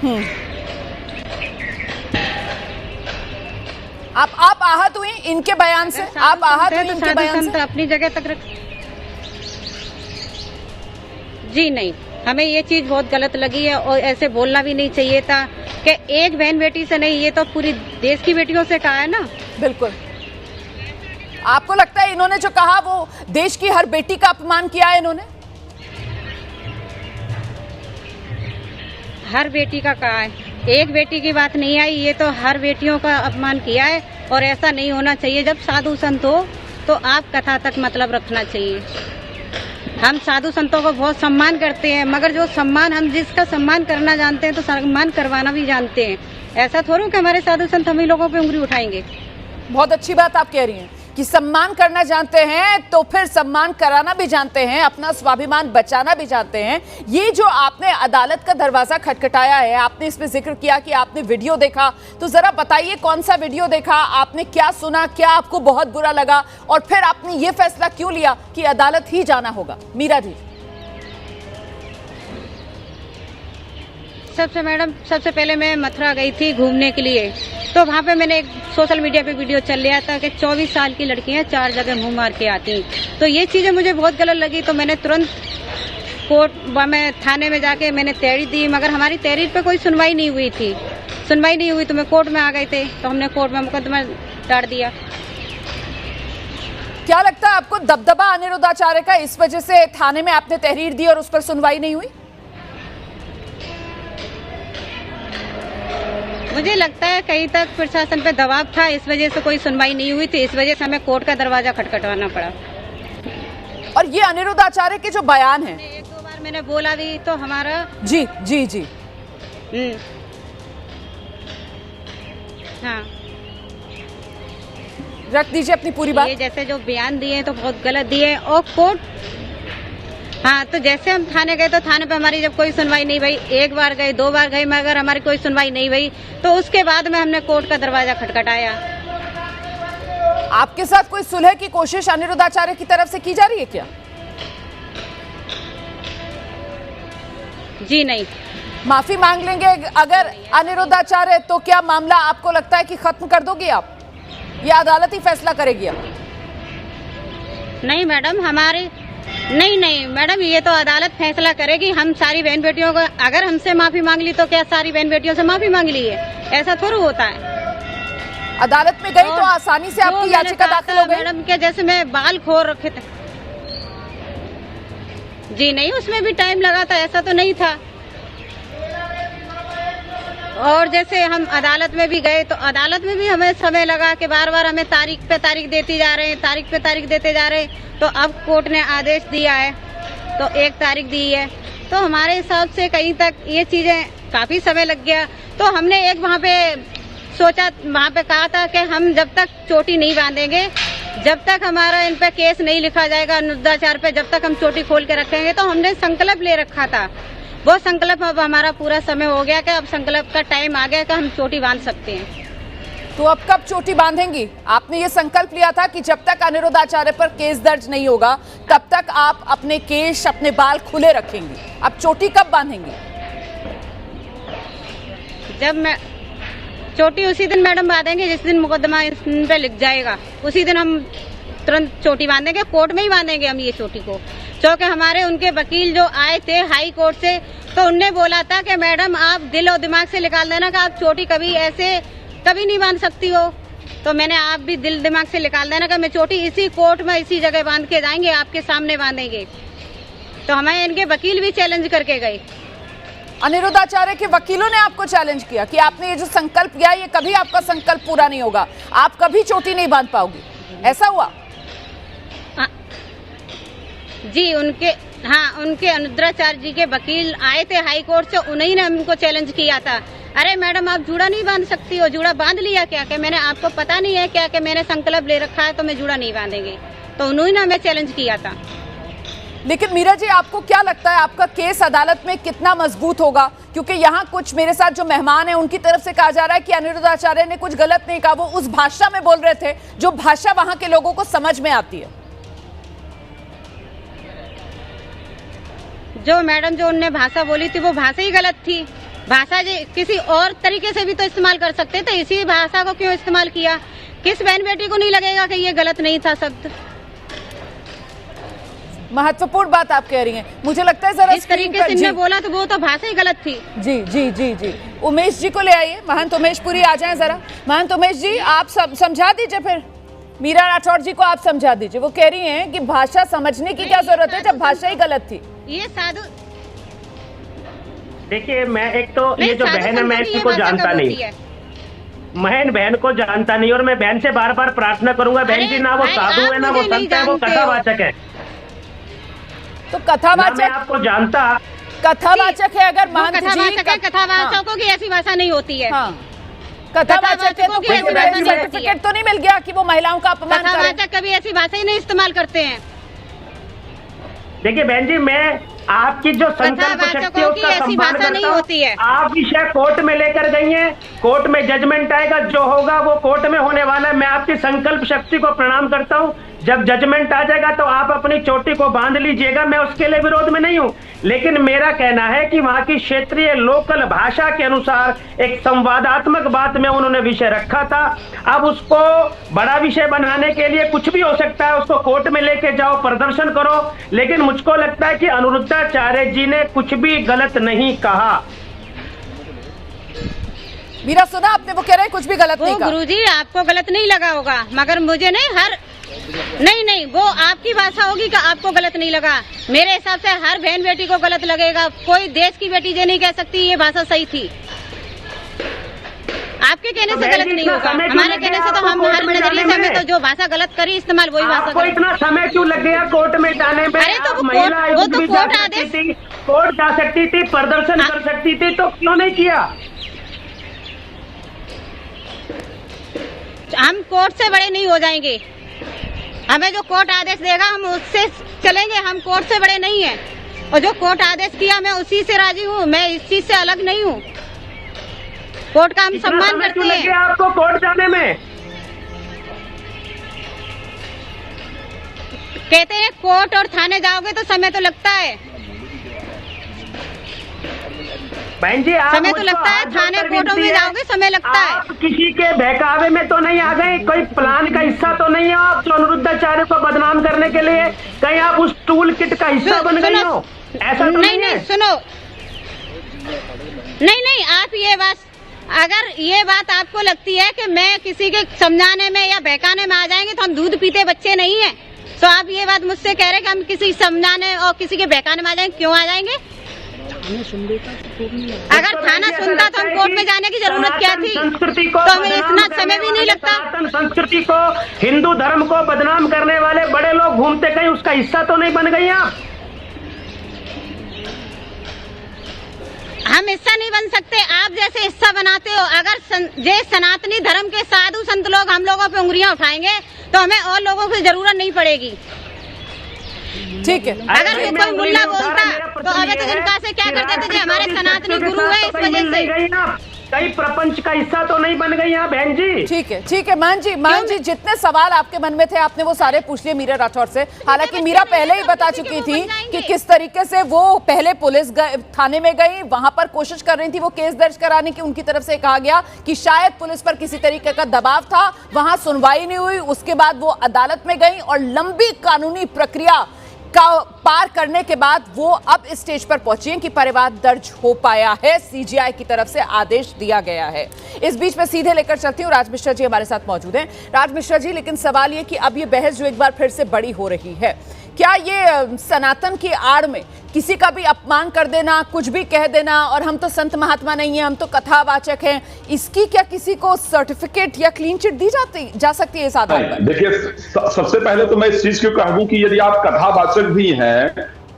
[SPEAKER 2] आप आहत हुई इनके बयान से? आप आहत हुई इनके बयान से?
[SPEAKER 7] अपनी जगह तक रख। जी नहीं, हमें ये चीज बहुत गलत लगी है, और ऐसे बोलना भी नहीं चाहिए था कि एक बहन बेटी से नहीं, ये तो पूरी देश की बेटियों से कहा है ना।
[SPEAKER 2] बिल्कुल। आपको लगता है इन्होंने जो कहा वो देश की हर बेटी का अपमान किया है? इन्होंने
[SPEAKER 7] हर बेटी का कहा है, एक बेटी की बात नहीं आई, ये तो हर बेटियों का अपमान किया है, और ऐसा नहीं होना चाहिए। जब साधु संत हो तो आप कथा तक मतलब रखना चाहिए। हम साधु संतों को बहुत सम्मान करते हैं, मगर जो सम्मान, हम जिसका सम्मान करना जानते हैं तो सम्मान करवाना भी जानते हैं। ऐसा थोड़ा कि हमारे साधु संत हम ही लोगों पे उंगली उठाएंगे।
[SPEAKER 2] बहुत अच्छी बात आप कह रही हैं कि सम्मान करना जानते हैं तो फिर सम्मान कराना भी जानते हैं, अपना स्वाभिमान बचाना भी जानते हैं। ये जो आपने अदालत का दरवाजा खटखटाया है, आपने इसमें जिक्र किया कि आपने वीडियो देखा, तो जरा बताइए कौन सा वीडियो देखा आपने, क्या सुना, क्या आपको बहुत बुरा लगा, और फिर आपने ये फैसला क्यों लिया कि अदालत ही जाना होगा? मीरा जी।
[SPEAKER 7] सबसे पहले मैं मथुरा गई थी घूमने के लिए, तो वहाँ पे मैंने एक सोशल मीडिया पे वीडियो चल रहा था कि 24 साल की लड़कियां 4 जगह मुंह मार के आती, तो ये चीजें मुझे बहुत गलत लगी। तो मैंने तुरंत कोर्ट में थाने में जाके मैंने तहरीर दी, मगर हमारी तहरीर पे कोई सुनवाई नहीं हुई थी। सुनवाई नहीं हुई तो मैं कोर्ट में आ गए थे, तो हमने कोर्ट में मुकदमा डाल दिया।
[SPEAKER 2] क्या लगता है आपको, दबदबा अनिरुद्धाचार्य का, इस वजह से थाने में आपने तहरीर दी और उस पर सुनवाई नहीं हुई?
[SPEAKER 7] मुझे लगता है कहीं तक प्रशासन पे दबाव था, इस वजह से कोई सुनवाई नहीं हुई, तो इस वजह से हमें कोर्ट का दरवाजा खटखटाना पड़ा।
[SPEAKER 2] और ये अनिरुद्धाचार्य के जो बयान है,
[SPEAKER 7] एक दो बार मैंने बोला भी तो हमारा
[SPEAKER 2] जी जी जी
[SPEAKER 7] हाँ,
[SPEAKER 2] रख दीजिए अपनी पूरी बात।
[SPEAKER 7] ये जैसे जो बयान दिए तो बहुत गलत दिए, और कोर्ट, हाँ, तो जैसे हम थाने गए तो थाने पे हमारी जब कोई सुनवाई नहीं भई, एक बार गए, दो बार गए, मगर हमारी कोई सुनवाई नहीं भई, तो उसके बाद में हमने कोर्ट का दरवाजा खटखटाया।
[SPEAKER 2] आपके साथ कोई सुलह की कोशिश अनिरुद्धाचार्य की तरफ से की जा रही है क्या?
[SPEAKER 7] जी नहीं।
[SPEAKER 2] माफी मांग लेंगे अगर अनिरुद्धाचार्य, तो क्या मामला आपको लगता है कि खत्म कर दोगी आप, या अदालत ही फैसला करेगी अब?
[SPEAKER 7] नहीं मैडम, हमारे नहीं मैडम, ये तो अदालत फैसला करेगी। हम सारी बहन बेटियों को, अगर हमसे माफी मांग ली तो क्या सारी बहन बेटियों से माफी मांग ली है? ऐसा थोड़ा होता है।
[SPEAKER 2] अदालत में गई तो आसानी से आपकी याचिका दाखिल हो गई?
[SPEAKER 7] मैडम के जैसे मैं बाल खोल रखे थे, जी नहीं, उसमें भी टाइम लगा था, ऐसा तो नहीं था। और जैसे हम अदालत में भी गए तो अदालत में भी हमें समय लगा कि बार बार हमें तारीख पे तारीख देती जा रहे हैं, तारीख पे तारीख देते जा रहे हैं। तो अब कोर्ट ने आदेश दिया है तो 1 तारीख दी है, तो हमारे हिसाब से कहीं तक ये चीजें काफी समय लग गया। तो हमने एक वहाँ पे सोचा, वहाँ पे कहा था कि हम जब तक चोटी नहीं बांधेंगे, जब तक हमारा इन पे केस नहीं लिखा जाएगा अनिरुद्धाचार्य पे, जब तक हम चोटी खोल के रखेंगे। तो हमने संकल्प ले रखा था, वो संकल्प अब हमारा पूरा समय हो गया कि अब संकल्प का टाइम आ गया कि हम चोटी बांध सकते हैं।
[SPEAKER 2] तो अब कब चोटी बांधेंगी? आपने ये संकल्प लिया था कि जब तक अनिरुद्धाचार्य पर केस दर्ज नहीं होगा तब तक आप अपने केश, अपने बाल खुले रखेंगी। अब चोटी कब बांधेंगी?
[SPEAKER 7] जब मैं चोटी उसी दिन मैडम बांधेंगे जिस दिन मुकदमा इन पे लिख जाएगा, उसी दिन हम तुरंत चोटी बांधेंगे, कोर्ट में ही बांधेंगे हम ये चोटी को। क्योंकि हमारे उनके वकील जो आए थे हाई कोर्ट से, तो उनने बोला था कि मैडम आप दिल और दिमाग से निकाल देना कि आप चोटी कभी ऐसे कभी नहीं बांध सकती हो। तो मैंने आप भी दिल दिमाग से निकाल देना कि मैं चोटी इसी कोर्ट में इसी जगह बांध के जाएंगे, आपके सामने बांधेंगे। तो हमें इनके वकील भी चैलेंज करके गए।
[SPEAKER 2] अनिरुद्धाचार्य के वकीलों ने आपको चैलेंज किया कि आपने ये जो संकल्प किया, ये कभी आपका संकल्प पूरा नहीं होगा, आप कभी चोटी नहीं बांध पाओगी, ऐसा हुआ?
[SPEAKER 7] जी, उनके अनिरुद्धाचार्य जी के वकील आए थे हाई कोर्ट से, उन्हीं ने हमको चैलेंज किया था, अरे मैडम आप जूड़ा नहीं बांध सकती हो, जूड़ा बांध लिया क्या? कि मैंने आपको पता नहीं है क्या कि मैंने संकल्प ले रखा है तो मैं जूड़ा नहीं बांधेंगे। तो उन्होंने ने हमें चैलेंज किया था।
[SPEAKER 2] लेकिन मीरा जी, आपको क्या लगता है आपका केस अदालत में कितना मजबूत होगा? क्योंकि यहाँ कुछ मेरे साथ जो मेहमान हैं उनकी तरफ से कहा जा रहा है कि अनिरुद्धाचार्य ने कुछ गलत नहीं कहा, वो उस भाषा में बोल रहे थे जो भाषा वहां के लोगों को समझ में आती है।
[SPEAKER 7] जो मैडम जो उनने भाषा बोली थी वो भाषा ही गलत थी। भाषा किसी और तरीके से भी तो इस्तेमाल कर सकते थे, इसी भाषा को क्यों इस्तेमाल किया? किस बहन बेटी को नहीं लगेगा कि ये गलत नहीं था शब्द?
[SPEAKER 2] महत्वपूर्ण बात आप कह रही हैं। मुझे लगता है जरा
[SPEAKER 7] इस तरीके से इन्होंने बोला तो वो तो भाषा ही गलत थी।
[SPEAKER 2] जी जी जी जी, उमेश जी को ले आइए, महंत उमेश पुरी आ जाएं जरा। महंत उमेश जी, आप समझा दीजिए, फिर मीरा राठौर जी को आप समझा दीजिए। वो कह रही हैं कि भाषा समझने की क्या जरूरत है जब भाषा ही गलत थी।
[SPEAKER 7] ये साधु,
[SPEAKER 4] देखिए, मैं एक तो ये जो बहन है मैं इनको जानता नहीं, बहन को जानता नहीं, और मैं बहन से बार बार प्रार्थना करूंगा, बहन जी ना वो साधु है ना वो संत है, वो कथावाचक है।
[SPEAKER 2] तो कथावाचक
[SPEAKER 4] आपको जानता,
[SPEAKER 2] कथावाचक है अगर महंत जी,
[SPEAKER 7] कथावाचकों की ऐसी भाषा नहीं होती है।
[SPEAKER 2] कथावाचक है तो सर्टिफिकेट तो नहीं मिल गया कि वो महिलाओं का अपमान कर रहे हैं?
[SPEAKER 7] कथावाचक कभी ऐसी भाषा ही नहीं इस्तेमाल करते हैं।
[SPEAKER 4] देखिए बहन जी, मैं आपकी जो संकल्प शक्ति है उसका सम्मान करता हूँ। आप विषय कोर्ट में लेकर गई हैं, कोर्ट में जजमेंट आएगा, जो होगा वो कोर्ट में होने वाला है। मैं आपकी संकल्प शक्ति को प्रणाम करता हूँ। जब जजमेंट आ जाएगा तो आप अपनी चोटी को बांध लीजिएगा, मैं उसके लिए विरोध में नहीं हूँ। लेकिन मेरा कहना है कि वहाँ की क्षेत्रीय लोकल भाषा के अनुसार एक संवादात्मक बात में उन्होंने विषय रखा था। अब उसको बड़ा विषय बनाने के लिए कुछ भी हो सकता है, उसको कोर्ट में लेके जाओ, प्रदर्शन करो। लेकिन मुझको लगता है कि अनिरुद्धाचार्य जी ने कुछ भी गलत नहीं कहा।
[SPEAKER 2] मीरा सुना आपने, वो कह रहे हैं कुछ भी गलत नहीं कहा।
[SPEAKER 7] गुरुजी आपको गलत नहीं लगा होगा, मगर मुझे नहीं, वो आपकी भाषा होगी कि आपको गलत नहीं लगा। मेरे हिसाब से हर बहन बेटी को गलत लगेगा। कोई देश की बेटी ये नहीं कह सकती ये भाषा सही थी। आपके कहने से गलत नहीं होगा, हमारे कहने से तो हम हर नजरिए से हमें तो जो भाषा गलत करी इस्तेमाल वही भाषा
[SPEAKER 4] आपको इतना समय क्यों लग गया कोर्ट में जाने में?
[SPEAKER 7] अरे तो वो तो कोर्ट आदेश,
[SPEAKER 4] कोर्ट जा सकती थी, प्रदर्शन कर सकती थी, तो क्यों नहीं किया?
[SPEAKER 7] हम कोर्ट से बड़े नहीं हो जाएंगे। हमें जो कोर्ट आदेश देगा हम उससे चलेंगे। हम कोर्ट से बड़े नहीं हैं, और जो कोर्ट आदेश किया मैं उसी से राजी हूँ। मैं इस चीज से अलग नहीं हूँ। कोर्ट का हम सम्मान करते हैं।
[SPEAKER 4] आपको कोर्ट जाने में
[SPEAKER 7] कहते हैं कोर्ट और थाने जाओगे तो समय तो लगता है।
[SPEAKER 4] बहन जी
[SPEAKER 7] समय तो लगता है, थाने कोर्टों में जाओगे समय लगता है।
[SPEAKER 4] आप किसी के बहकावे में तो नहीं आ गए? कोई प्लान का हिस्सा तो नहीं हो आप जो अनिरुद्धाचार्य को बदनाम करने के लिए? कहीं आप उस टूल किट का हिस्सा बन गई हो? ऐसा तो
[SPEAKER 7] नहीं, सुनो, नहीं, आप ये बात, अगर ये बात आपको लगती है कि मैं किसी के समझाने में या बहकाने में आ जाएंगे तो हम दूध पीते बच्चे नहीं हैं। तो आप ये बात मुझसे कह रहे हैं कि हम किसी समझाने और किसी के बहकाने में आ जाएंगे? क्यों आ जाएंगे? अगर थाना सुनता तो हम कोर्ट में जाने की जरूरत क्या थी?
[SPEAKER 4] संस्कृति को
[SPEAKER 7] तो हमें इतना समय भी नहीं लगता।
[SPEAKER 4] संस्कृति को, हिंदू धर्म को बदनाम करने वाले बड़े लोग घूमते, कहीं उसका हिस्सा तो नहीं बन गई आप?
[SPEAKER 7] हम हिस्सा नहीं बन सकते, आप जैसे हिस्सा बनाते हो। अगर ये सनातनी धर्म के साधु संत लोग हम लोगों पे उंगलियां उठाएंगे तो हमें और लोगों की जरूरत नहीं पड़ेगी।
[SPEAKER 2] ठीक है,
[SPEAKER 7] अगर ये कोई मुल्ला बोलता तो अबे तो जिनका से क्या करते थे, जो हमारे सनातनी गुरु है, इस वजह से
[SPEAKER 4] कई प्रपंच का हिस्सा तो नहीं बन गई यहाँ बहन जी।
[SPEAKER 2] ठीक है मान जी जितने सवाल आपके मन में थे आपने वो सारे पूछ लिए मीरा राठौर से। हालांकि मीरा पहले ही बता चुकी थी कि किस तरीके से वो पहले पुलिस थाने में गई, वहां पर कोशिश कर रही थी वो केस दर्ज कराने की। उनकी तरफ से कहा गया कि शायद पुलिस पर किसी तरीके का दबाव था, वहां सुनवाई नहीं हुई। उसके बाद वो अदालत में गई और लंबी कानूनी प्रक्रिया का पार करने के बाद वो अब इस स्टेज पर पहुंची हैं कि परिवार दर्ज हो पाया है, सीजीआई की तरफ से आदेश दिया गया है। इस बीच में सीधे लेकर चलती हूँ, राज मिश्रा जी हमारे साथ मौजूद हैं। राज मिश्रा जी, लेकिन सवाल ये कि अब ये बहस जो एक बार फिर से बड़ी हो रही है, क्या ये सनातन की आड़ में किसी का भी अपमान कर देना, कुछ भी कह देना, और हम तो संत महात्मा नहीं हैं, हम तो कथावाचक हैं, इसकी क्या किसी को सर्टिफिकेट या क्लीन चिट दी जा सकती है इस आधार पर?
[SPEAKER 5] देखिए, सबसे पहले तो मैं इस चीज को कहूं कि यदि आप कथावाचक भी हैं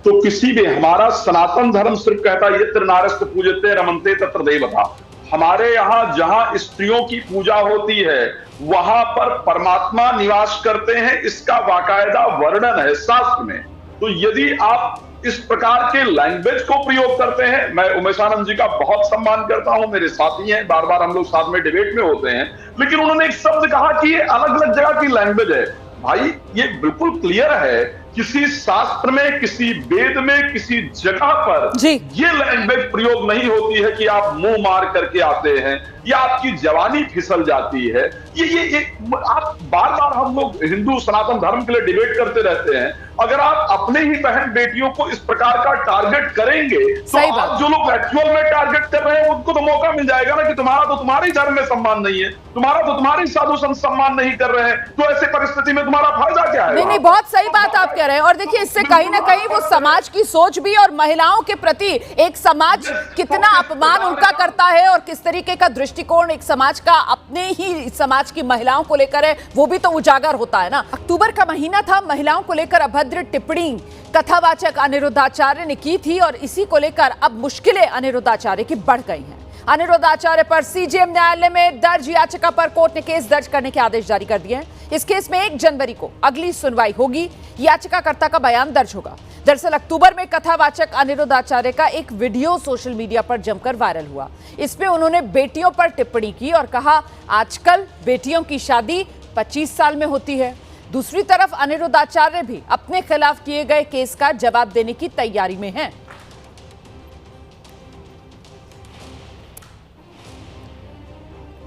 [SPEAKER 5] तो किसी भी, हमारा सनातन धर्म सिर्फ कहता है यत्र नारस्त पूजते रमन्ते तत्र देवता। हमारे यहाँ जहां स्त्रियों की पूजा होती है वहां पर परमात्मा निवास करते हैं, इसका बाकायदा वर्णन है शास्त्र में। तो यदि आप इस प्रकार के लैंग्वेज को प्रयोग करते हैं, मैं उमेशानंद जी का बहुत सम्मान करता हूं, मेरे साथी हैं, बार बार हम लोग साथ में डिबेट में होते हैं, लेकिन उन्होंने एक शब्द कहा कि ये अलग अलग जगह की लैंग्वेज है। भाई ये बिल्कुल क्लियर है, किसी शास्त्र में, किसी वेद में, किसी जगह पर ये लैंग्वेज प्रयोग नहीं होती है कि आप मुंह मार करके आते हैं या आपकी जवानी फिसल जाती है। ये आप बार बार, हम लोग हिंदू सनातन धर्म के लिए डिबेट करते रहते हैं, अगर आप अपने ही बहन बेटियों को इस प्रकार का टारगेट करेंगे तो आप जो लोग एक्चुअल में टारगेट कर रहे हैं उनको तो मौका मिल जाएगा ना कि तुम्हारा तो तुम्हारे धर्म में सम्मान नहीं है, तुम्हारा तो तुम्हारे साधु संत सम्मान नहीं कर रहे हैं, तो ऐसे परिस्थिति में तुम्हारा फायदा क्या है?
[SPEAKER 2] नहीं, बहुत सही बात आप कह रहे हैं। और देखिए, इससे कहीं ना कहीं वो समाज की सोच भी, और महिलाओं के प्रति एक समाज कितना अपमान उनका करता है और किस तरीके का दृष्टिकोण एक समाज का अपने ही समाज की महिलाओं को लेकर है, वो भी तो उजागर होता है ना। अक्टूबर का महीना था, महिलाओं को लेकर अभद्र टिप्पणी कथावाचक अनिरुद्धाचार्य ने की थी, और इसी को लेकर अब मुश्किलें अनिरुद्धाचार्य की बढ़ गई हैं। अनिरुद्धाचार्य पर सीजेएम न्यायालय में दर्ज याचिका पर कोर्ट ने केस दर्ज करने के आदेश जारी कर दिए हैं। इस केस में 1 जनवरी को अगली सुनवाई होगी, याचिकाकर्ता का बयान दर्ज होगा। दरअसल अक्टूबर में कथावाचक अनिरुद्धाचार्य का एक वीडियो सोशल मीडिया पर जमकर वायरल हुआ। इसमें उन्होंने बेटियों पर टिप्पणी की और कहा, आजकल बेटियों की शादी 25 साल में होती है। दूसरी तरफ अनिरुद्धाचार्य भी अपने खिलाफ किए गए केस का जवाब देने की तैयारी में हैं।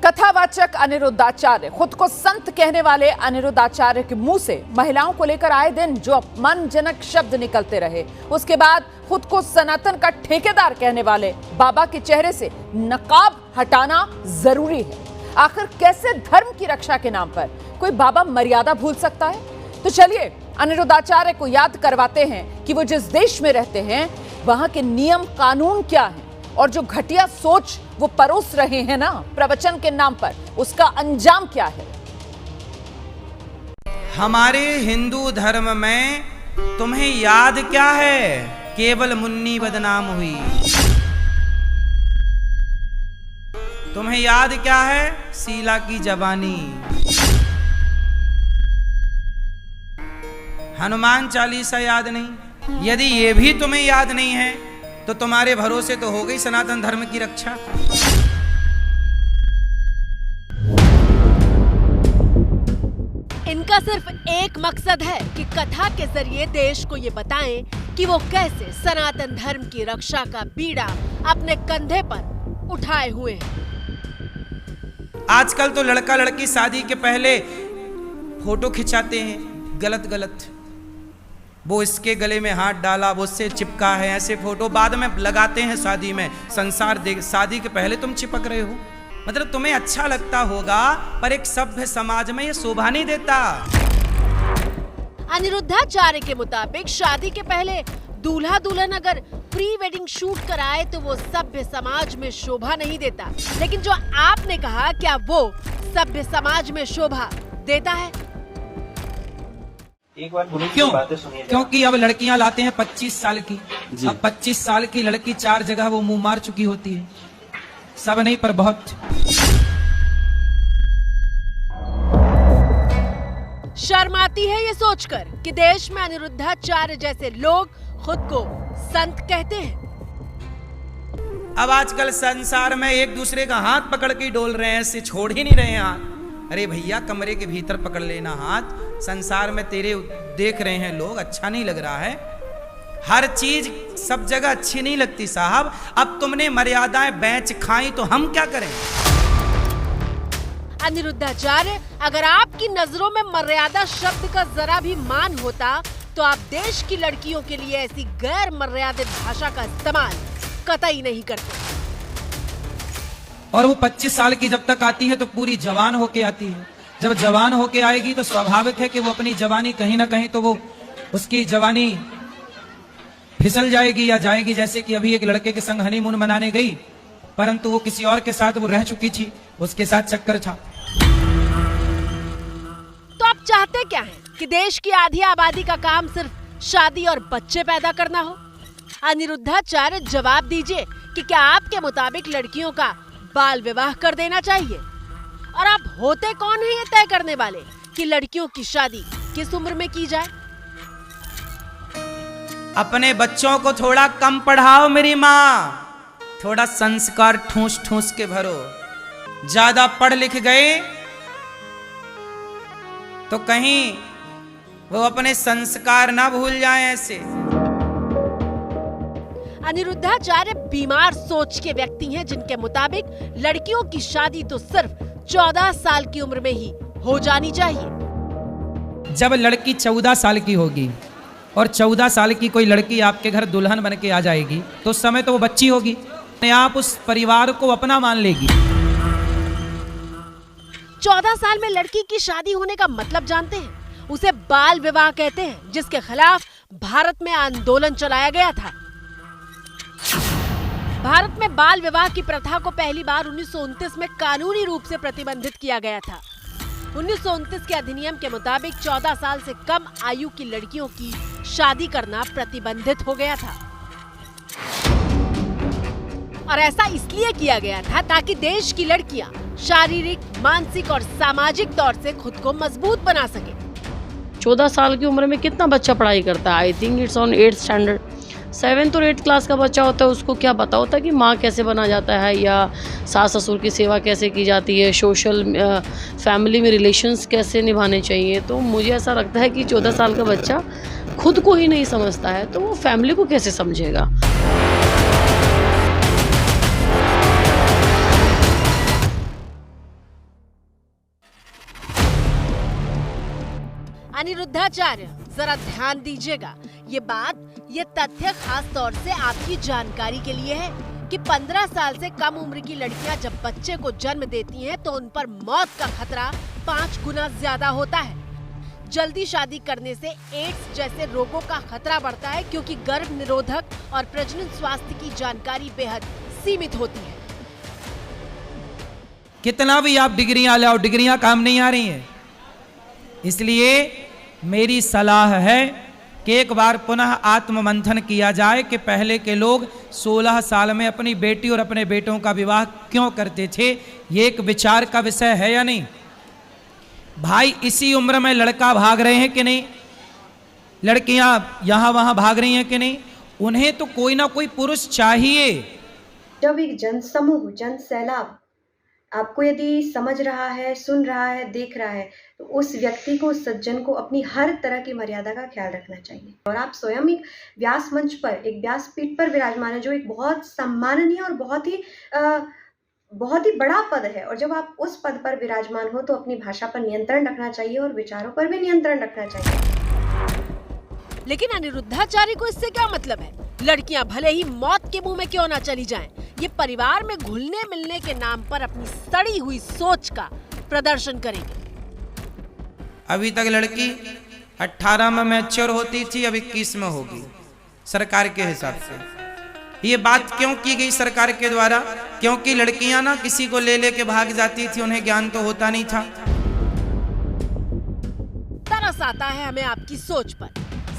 [SPEAKER 2] कथावाचक अनिरुद्धाचार्य, खुद को संत कहने वाले अनिरुद्धाचार्य के मुंह से महिलाओं को लेकर आए दिन जो अपमानजनक शब्द निकलते रहे, उसके बाद खुद को सनातन का ठेकेदार कहने वाले बाबा के चेहरे से नकाब हटाना जरूरी है। आखिर कैसे धर्म की रक्षा के नाम पर कोई बाबा मर्यादा भूल सकता है? तो चलिए अनिरुद्धाचार्य को याद करवाते हैं कि वो जिस देश में रहते हैं वहां के नियम कानून क्या हैं और जो घटिया सोच वो परोस रहे हैं ना प्रवचन के नाम पर, उसका अंजाम क्या है।
[SPEAKER 6] हमारे हिंदू धर्म में तुम्हें याद क्या है? केवल मुन्नी बदनाम हुई। तुम्हें याद क्या है? शीला की जवानी। हनुमान चालीसा याद नहीं? यदि ये भी तुम्हें याद नहीं है तो तुम्हारे भरोसे तो हो गई सनातन धर्म की रक्षा।
[SPEAKER 8] इनका सिर्फ एक मकसद है कि कथा के जरिए देश को ये बताएं कि वो कैसे सनातन धर्म की रक्षा का बीड़ा अपने कंधे पर उठाए हुए हैं।
[SPEAKER 6] आजकल तो लड़का लड़की शादी के पहले फोटो खिंचाते हैं गलत, वो इसके गले में हाथ डाला, वो उससे चिपका है, ऐसे फोटो बाद में लगाते हैं शादी में। शादी के पहले तुम चिपक रहे हो, मतलब तुम्हें अच्छा लगता होगा पर एक सभ्य समाज में ये शोभा नहीं देता।
[SPEAKER 8] अनिरुद्धाचार्य के मुताबिक शादी के पहले दूल्हा दुल्हन अगर प्री वेडिंग शूट कराए तो वो सभ्य समाज में शोभा नहीं देता, लेकिन जो आपने कहा क्या वो सभ्य समाज में शोभा देता है?
[SPEAKER 9] एक बार
[SPEAKER 6] क्यों? क्योंकि अब लड़कियां लाते हैं 25 साल की। अब 25 साल की लड़की 4 जगह वो मुंह मार चुकी होती है, सब नहीं पर बहुत।
[SPEAKER 8] शर्म आती है ये सोचकर कि देश में अनिरुद्धाचार्य जैसे लोग खुद को संत कहते हैं।
[SPEAKER 6] अब आजकल संसार में एक दूसरे का हाथ पकड़ के डोल रहे हैं, ऐसे छोड़ ही नहीं रहे हैं हाथ। अरे भैया कमरे के भीतर पकड़ लेना हाथ। संसार में तेरे देख रहे हैं लोग, अच्छा नहीं लग रहा है। हर चीज सब जगह अच्छी नहीं लगती साहब। अब तुमने मर्यादाएं बेच खाई तो हम क्या करें?
[SPEAKER 8] अनिरुद्धाचार्य, अगर आपकी नजरों में मर्यादा शब्द का जरा भी मान होता तो आप देश की लड़कियों के लिए ऐसी गैर मर्यादित भाषा का इस्तेमाल कतई नहीं करते।
[SPEAKER 6] और वो 25 साल की जब तक आती है तो पूरी जवान होके आती है। जब जवान होके आएगी तो स्वाभाविक है कि वो अपनी जवानी कहीं ना कहीं तो वो उसकी जवानी फिसल जाएगी या जाएगी। जैसे कि अभी एक लड़के के संग हनीमून मनाने गई, परंतु वो किसी और के साथ वो रह चुकी थी, उसके साथ चक्कर था।
[SPEAKER 8] तो आप चाहते क्या हैं? कि देश की आधी आबादी का काम सिर्फ शादी और बच्चे पैदा करना हो? अनिरुद्धाचार्य, जवाब दीजिए कि क्या आपके मुताबिक लड़कियों का बाल विवाह कर देना चाहिए? और आप होते कौन हैं ये तय करने वाले कि लड़कियों की शादी किस उम्र में की जाए?
[SPEAKER 6] अपने बच्चों को थोड़ा कम पढ़ाओ मेरी माँ, थोड़ा संस्कार ठूस ठूस के भरो। ज्यादा पढ़ लिख गए तो कहीं वो अपने संस्कार ना भूल जाएं ऐसे।
[SPEAKER 8] अनिरुद्धाचार्य बीमार सोच के व्यक्ति हैं जिनके मुताबिक लड़कियों की शादी तो सिर्फ 14 साल की उम्र में ही हो जानी चाहिए।
[SPEAKER 6] जब लड़की 14 साल की होगी और 14 साल की कोई लड़की आपके घर दुल्हन बन के आ जाएगी तो उस समय तो वो बच्ची होगी, आप उस परिवार को अपना मान लेगी।
[SPEAKER 8] 14 साल में लड़की की शादी होने का मतलब जानते हैं? उसे बाल विवाह कहते हैं, जिसके खिलाफ भारत में आंदोलन चलाया गया था। भारत में बाल विवाह की प्रथा को पहली बार 1929 में कानूनी रूप से प्रतिबंधित किया गया था। 1929 के अधिनियम के मुताबिक 14 साल से कम आयु की लड़कियों की शादी करना प्रतिबंधित हो गया था। और ऐसा इसलिए किया गया था ताकि देश की लड़कियां शारीरिक, मानसिक और सामाजिक तौर से खुद को मजबूत बना सके।
[SPEAKER 10] 14 साल की उम्र में कितना बच्चा पढ़ाई करता है? I think it's on 8th standard. 7th और 8th क्लास का बच्चा होता है, उसको क्या पता होता है कि माँ कैसे बना जाता है या सास ससुर की सेवा कैसे की जाती है, सोशल फैमिली में रिलेशंस कैसे निभाने चाहिए। तो मुझे ऐसा लगता है कि 14 साल का बच्चा खुद को ही नहीं समझता है तो वो फैमिली को कैसे समझेगा।
[SPEAKER 8] अनिरुद्धाचार्य, जरा ध्यान दीजिएगा, ये तथ्य खास तौर से आपकी जानकारी के लिए है कि 15 साल से कम उम्र की लड़कियां जब बच्चे को जन्म देती हैं तो उन पर मौत का खतरा 5 गुना ज्यादा होता है। जल्दी शादी करने से एड्स जैसे रोगों का खतरा बढ़ता है क्योंकि गर्भ निरोधक और प्रजनन स्वास्थ्य की जानकारी बेहद सीमित होती है।
[SPEAKER 6] कितना भी आप डिग्रियां लाओ, डिग्रियां काम नहीं आ रही हैं। इसलिए मेरी सलाह है कि एक बार पुनः आत्ममंथन किया जाए कि पहले के लोग 16 साल में अपनी बेटी और अपने बेटों का विवाह क्यों करते थे। ये एक विचार का विषय है या नहीं? भाई इसी उम्र में लड़का भाग रहे हैं कि नहीं, लड़कियां यहां वहां भाग रही हैं कि नहीं, उन्हें तो कोई ना कोई पुरुष चाहिए।
[SPEAKER 9] जब एक जनसमूह, जन सैलाब आपको यदि समझ रहा है, सुन रहा है, देख रहा है, तो उस व्यक्ति को, उस सज्जन को अपनी हर तरह की मर्यादा का ख्याल रखना चाहिए। और आप स्वयं एक व्यास मंच पर, एक व्यासपीठ पर विराजमान है, जो एक बहुत सम्माननीय और बहुत ही बड़ा पद है। और जब आप उस पद पर विराजमान हो तो अपनी भाषा पर नियंत्रण रखना चाहिए और विचारों पर भी नियंत्रण रखना चाहिए।
[SPEAKER 8] लेकिन अनिरुद्धाचार्य को इससे क्या मतलब है? लड़कियां भले ही मौत के मुंह में क्यों ना चली जाएं, ये परिवार में घुलने मिलने के नाम पर अपनी सड़ी हुई सोच का प्रदर्शन करेंगे।
[SPEAKER 6] अभी तक लड़की 18 में मैच्योर होती थी, अब 21 में होगी सरकार के हिसाब से। ये बात क्यों की गई सरकार के द्वारा? क्योंकि लड़कियां ना किसी को ले लेके भाग जाती थी, उन्हें ज्ञान तो होता नहीं था।
[SPEAKER 8] तरस आता है हमें आपकी सोच पर।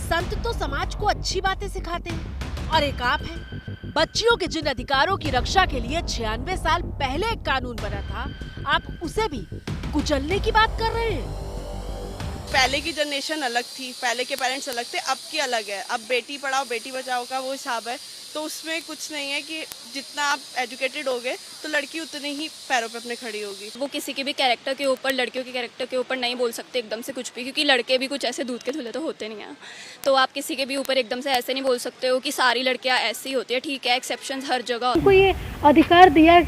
[SPEAKER 8] संत तो समाज को अच्छी बातें सिखाते हैं और एक आप हैं, बच्चियों के जिन अधिकारों की रक्षा के लिए 96 साल पहले एक कानून बना था, आप उसे भी कुचलने की बात कर रहे हैं।
[SPEAKER 11] पहले की जनरेशन अलग थी, पहले के पेरेंट्स अलग थे, अब की अलग है। अब बेटी पढ़ाओ बेटी बचाओ का वो हिसाब है, तो उसमें कुछ नहीं है कि जितना आप एजुकेटेड होगे तो लड़की उतनी ही पैरों पे अपने खड़ी होगी।
[SPEAKER 12] वो किसी के भी कैरेक्टर के ऊपर, लड़कियों के कैरेक्टर के ऊपर नहीं बोल सकते एकदम से कुछ भी, क्योंकि लड़के भी कुछ ऐसे दूध के धुले तो होते नहीं हैं। तो आप किसी के भी ऊपर एकदम से ऐसे नहीं बोल सकते हो कि सारी लड़कियां ऐसी होती है। ठीक है, एक्सेप्शंस हर जगह।
[SPEAKER 13] उनको ये अधिकार दिया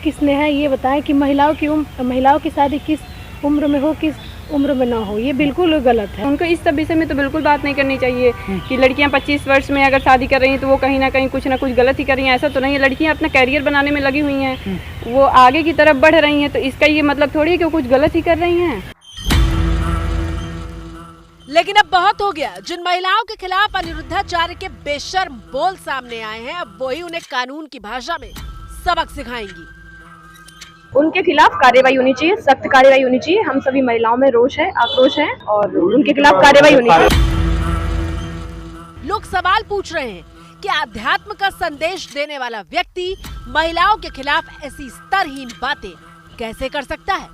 [SPEAKER 13] किसने है, ये बताएं कि महिलाओं की शादी किस उम्र में हो, किस उम्र में ना हो, ये बिल्कुल गलत है।
[SPEAKER 14] उनको इस सब विषय में तो बिल्कुल बात नहीं करनी चाहिए कि लड़कियां 25 वर्ष में अगर शादी कर रही हैं तो वो कहीं ना कहीं कुछ ना कुछ गलत ही कर रही हैं। ऐसा तो नहीं है, लड़कियां अपना कैरियर बनाने में लगी हुई हैं, वो आगे की तरफ बढ़ रही हैं, तो इसका ये मतलब थोड़ी है कि वो कुछ गलत ही कर रही हैं।
[SPEAKER 8] लेकिन अब बहुत हो गया। जिन महिलाओं के खिलाफ अनिरुद्धाचार्य के बेशर्म बोल सामने आए हैं, अब वही उन्हें कानून की भाषा में सबक सिखाएंगी।
[SPEAKER 13] उनके खिलाफ कार्रवाई होनी चाहिए, सख्त कार्रवाई होनी चाहिए। हम सभी महिलाओं में रोष है, आक्रोश है और उनके खिलाफ कार्रवाई होनी चाहिए।
[SPEAKER 8] लोग सवाल पूछ रहे हैं कि आध्यात्म का संदेश देने वाला व्यक्ति महिलाओं के खिलाफ ऐसी स्तरहीन बातें कैसे कर सकता है?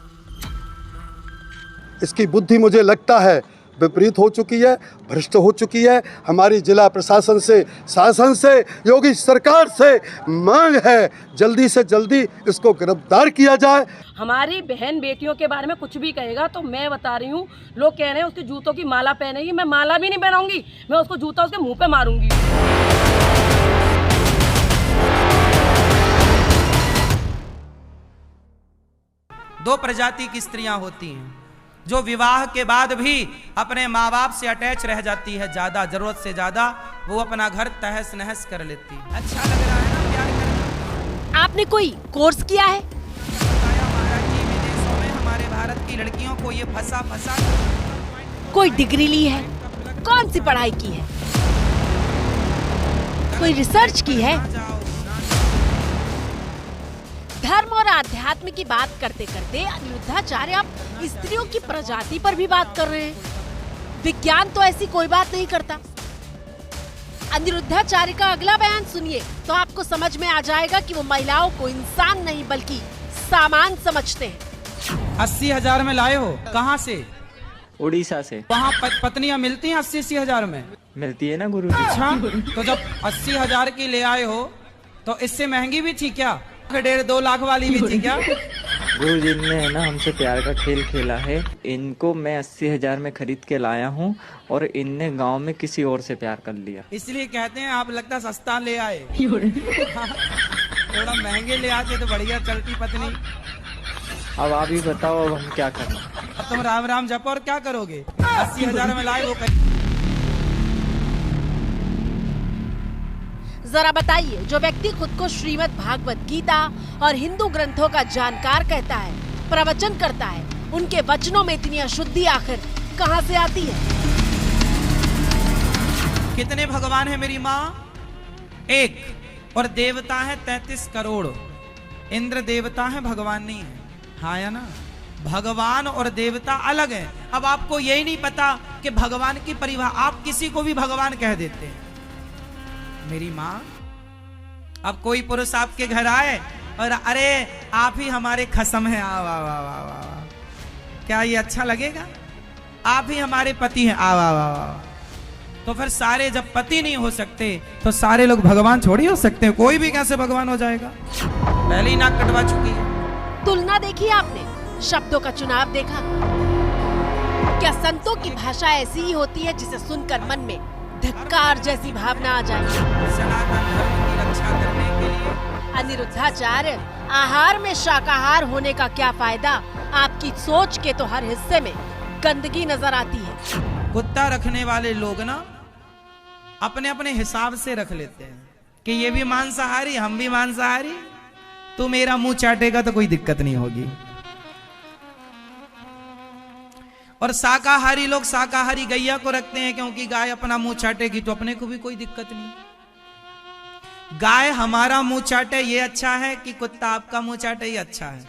[SPEAKER 15] इसकी बुद्धि मुझे लगता है विपरीत हो चुकी है, भ्रष्ट हो चुकी है। हमारी जिला प्रशासन से, शासन से, योगी सरकार से मांग है जल्दी से जल्दी इसको गिरफ्तार किया जाए।
[SPEAKER 10] हमारी बहन बेटियों के बारे में कुछ भी कहेगा तो मैं बता रही हूँ, लोग कह रहे हैं उसके जूतों की माला पहनेगी, मैं माला भी नहीं पहनाऊंगी, मैं उसको जूता उसके मुंह पे मारूंगी।
[SPEAKER 6] दो प्रजाति की स्त्रियां होती हैं जो विवाह के बाद भी अपने माँ बाप से अटैच रह जाती है, ज्यादा जरूरत से ज्यादा वो अपना घर तहस नहस कर लेती है। अच्छा लग रहा है ना प्यार करना?
[SPEAKER 8] आपने कोई कोर्स किया है?
[SPEAKER 6] विदेशों में हमारे भारत की लड़कियों को ये फंसा
[SPEAKER 8] कोई डिग्री ली है? कौन सी पढ़ाई की है? कोई रिसर्च की है? धर्म और आध्यात्म की बात करते करते अनिरुद्धाचार्य आप स्त्रियों की प्रजाति पर भी बात कर रहे हैं। विज्ञान तो ऐसी कोई बात नहीं करता। अनिरुद्धाचार्य का अगला बयान सुनिए तो आपको समझ में आ जाएगा कि वो महिलाओं को इंसान नहीं बल्कि सामान समझते हैं।
[SPEAKER 6] 80,000 में लाए हो? कहाँ से?
[SPEAKER 16] उड़ीसा से।
[SPEAKER 6] वहाँ पत्नियां मिलती हैं 80-80 हजार में?
[SPEAKER 16] मिलती है ना गुरु जी।
[SPEAKER 6] अच्छा, तो जब 80,000 की ले आए हो तो इससे महंगी भी थी क्या? 1.5-2 लाख वाली भी थी क्या?
[SPEAKER 16] गुरु जी ने है ना हमसे प्यार का खेल खेला है। इनको मैं 80,000 में खरीद के लाया हूँ और इनने गांव में किसी और से प्यार कर लिया।
[SPEAKER 6] इसलिए कहते हैं आप लगता सस्ता ले आए। थोड़ा महंगे ले आते तो बढ़िया चलती पत्नी।
[SPEAKER 16] अब आप ही बताओ अब हम क्या करें?
[SPEAKER 6] तुम राम राम जपो और क्या करोगे? 80,000 में लाए वो
[SPEAKER 8] जरा बताइए, जो व्यक्ति खुद को श्रीमद् भागवत गीता और हिंदू ग्रंथों का जानकार कहता है, प्रवचन करता है, उनके वचनों में इतनी अशुद्धि आखिर कहां से आती है?
[SPEAKER 6] कितने भगवान है मेरी माँ? एक। और देवता है 33 करोड़। इंद्र देवता है, भगवान नहीं है। हाँ या ना? भगवान और देवता अलग है। अब आपको यही नहीं पता कि भगवान की परिभाषा, आप किसी को भी भगवान कह देते हैं। मेरी माँ, अब कोई पुरुष आपके घर आए और अरे आप ही हमारे खसम हैं, आ वाह वाह वाह वाह, क्या ये अच्छा लगेगा? आप ही हमारे पति हैं, आ वाह वाह वाह। तो फिर सारे जब पति नहीं हो सकते तो सारे लोग भगवान थोड़ी हो सकते हैं? कोई भी कैसे भगवान हो जाएगा? पहले ही नाक कटवा चुकी है।
[SPEAKER 8] तुलना देखी आपने, शब्दों का चुनाव देखा। क्या संतों की भाषा ऐसी ही होती है जिसे सुनकर मन में धिक्कार जैसी भावना आ जाए?
[SPEAKER 6] सनातन धर्म की रक्षा करने के लिए
[SPEAKER 8] अनिरुद्धाचार्य, आहार में शाकाहार होने का क्या फायदा? आपकी सोच के तो हर हिस्से में गंदगी नजर आती है।
[SPEAKER 6] कुत्ता रखने वाले लोग ना अपने अपने हिसाब से रख लेते हैं कि ये भी मांसाहारी, हम भी मांसाहारी, तू मेरा मुंह चाटेगा तो कोई दिक्कत नहीं होगी। और शाकाहारी लोग शाकाहारी गैया को रखते हैं क्योंकि गाय अपना मुंह चाटेगी तो अपने को भी कोई दिक्कत नहीं। गाय हमारा मुंह चाटे ये अच्छा है कि कुत्ता आपका मुंह चाटे ये अच्छा है?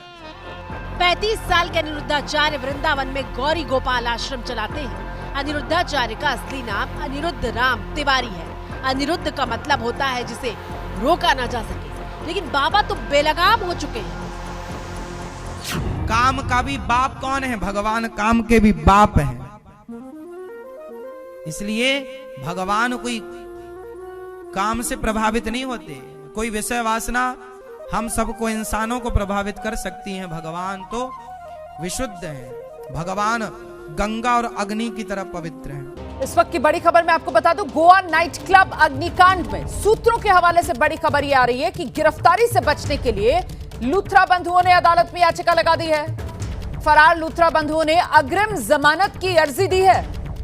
[SPEAKER 8] 35 साल के अनिरुद्धाचार्य वृंदावन में गौरी गोपाल आश्रम चलाते हैं। अनिरुद्धाचार्य का असली नाम अनिरुद्ध राम तिवारी है। अनिरुद्ध का मतलब होता है जिसे रोका ना जा सके, लेकिन बाबा तो बेलगाम हो चुके हैं।
[SPEAKER 6] काम का भी बाप कौन है? भगवान काम के भी बाप हैं। इसलिए भगवान कोई काम से प्रभावित नहीं होते। कोई विषय वासना हम सबको, इंसानों को प्रभावित कर सकती हैं। भगवान तो विशुद्ध हैं। भगवान गंगा और अग्नि की तरह पवित्र हैं।
[SPEAKER 2] इस वक्त की बड़ी खबर मैं आपको बता दूं, गोवा नाइट क्लब अग्निकांड में सूत्रों के हवाले से बड़ी खबर ये आ रही है कि गिरफ्तारी से बचने के लिए लूथरा बंधुओं ने अदालत में याचिका लगा दी है। फरार लूथरा बंधुओं ने अग्रिम जमानत की अर्जी दी है।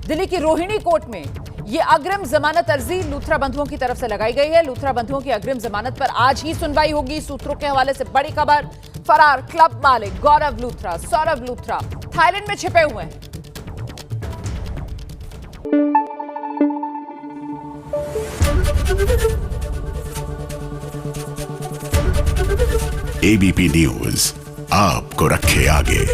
[SPEAKER 2] दिल्ली की रोहिणी कोर्ट में ये अग्रिम जमानत अर्जी लूथरा बंधुओं की तरफ से लगाई गई है। लूथरा बंधुओं की अग्रिम जमानत पर आज ही सुनवाई होगी। सूत्रों के हवाले से बड़ी खबर, फरार क्लब मालिक गौरव लूथरा, सौरभ लूथरा थाईलैंड में छिपे हुए हैं।
[SPEAKER 1] एबीपी न्यूज आपको रखे आगे।